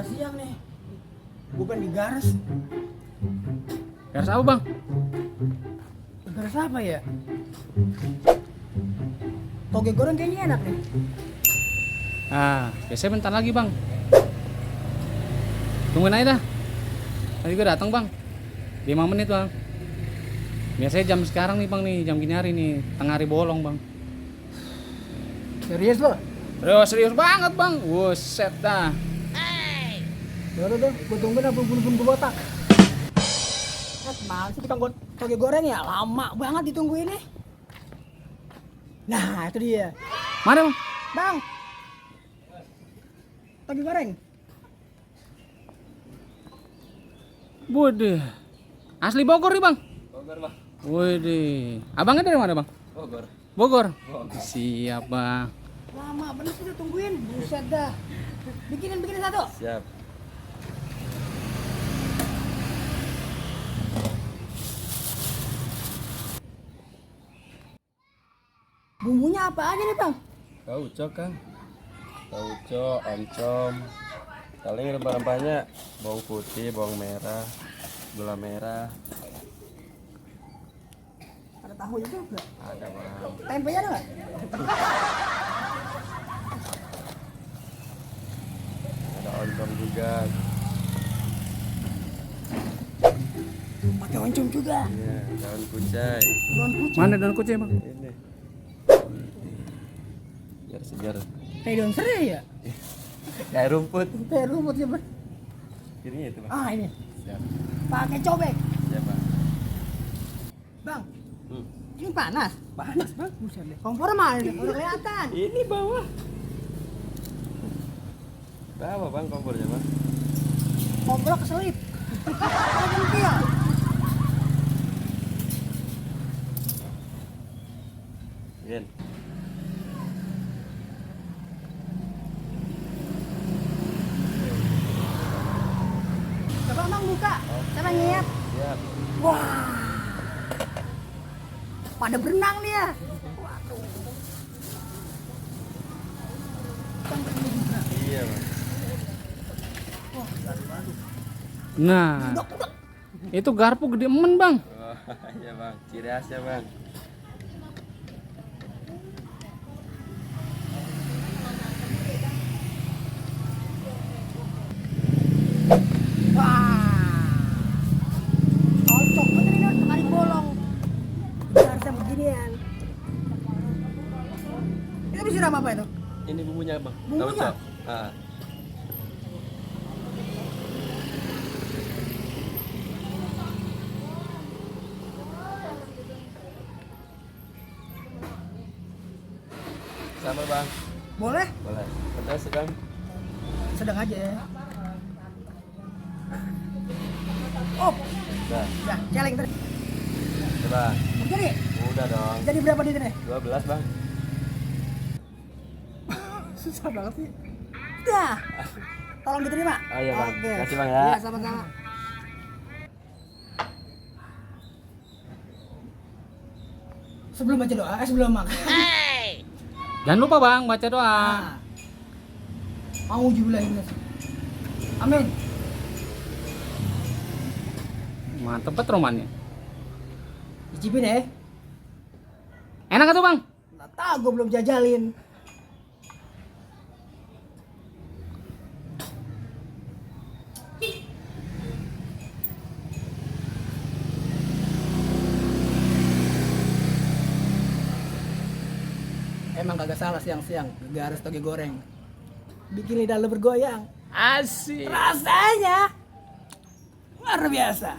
udah siang nih. Gue pengen digaras. Garas apa bang? Garas apa ya? Toge goreng kayaknya enak nih. Biasanya bentar lagi bang. Tungguin aja dah. Tadi gue datang bang. 5 menit bang. Biasanya jam sekarang nih bang nih, jam gini hari nih, tengah hari bolong bang. Serius lo? Serius banget bang. Wuset dah. Udah, gue tungguin apa bun-bun gue botak. Mana sih tukang toge goreng ya? Lama banget ditungguin nih. Nah, itu dia. Mana bang? Bang. Toge goreng. Waduh. Asli Bogor nih bang? Bogor bang. Waduh. Abangnya dari mana bang? Bogor. Bogor. Siap bang. Lama bener sih tungguin. Buset dah. Bikinin satu. Siap. Bumbunya apa aja nih bang? Tauco kan. Tauco, oncom. Paling rempah-rempahnya bawang putih, bawang merah, gula merah. Ada tahu juga. Ada bang. Tempenya ada nggak? Ada oncom juga. Pakai oncom juga. Iya, daun kucai. Daun kucing. Mana daun kucing bang? Ini. Biar segar. Kayak daun serai ya? Kayak rumput. Kayak rumput ya bang. Ini itu bang. Ah ini. Siap. Pakai cobek. Siap bang. Bang, Hmm. ini panas. Panas bang. Buset deh. Kompornya mana nih? Udah kelihatan. Ini bawah. Bawah bang kompornya bang. Kompornya keselip. Kecil. Gen. Coba bang buka. Cara nyiap. Siap. Wah. Pada berenang dia. Waduh. Iya bang. Nah, itu garpu gede emen bang. Oh, iya bang. Ciri khasnya bang. Wah. Cocok bener ini sekali bolong. Harusnya beginian. Ini disiram apa itu? Ini bumbunya bang. Bumbunya? Tauco. Ah. Sama bang. Boleh? Boleh. Pedas bang. Sedang aja ya. Oh, Udah. ya, celeng tadi. Coba. Jadi, Udah dong. jadi berapa di sini? 12 bang. Susah banget sih. Dah. Tolong diterima. Oh iya bang. Oke. Kasih bang ya. Iya, sama-sama. Sebelum baca doa, sebelum makan. Jangan lupa bang baca doa. Ah. Auzubillahi minas. Amin. Mantep banget romannya. Icipin ya. Enak gak tuh bang? Nggak tahu, gue belum jajalin. Emang kagak salah siang-siang garis toge goreng. Bikin lidah lo bergoyang. Asik. Rasanya luar biasa.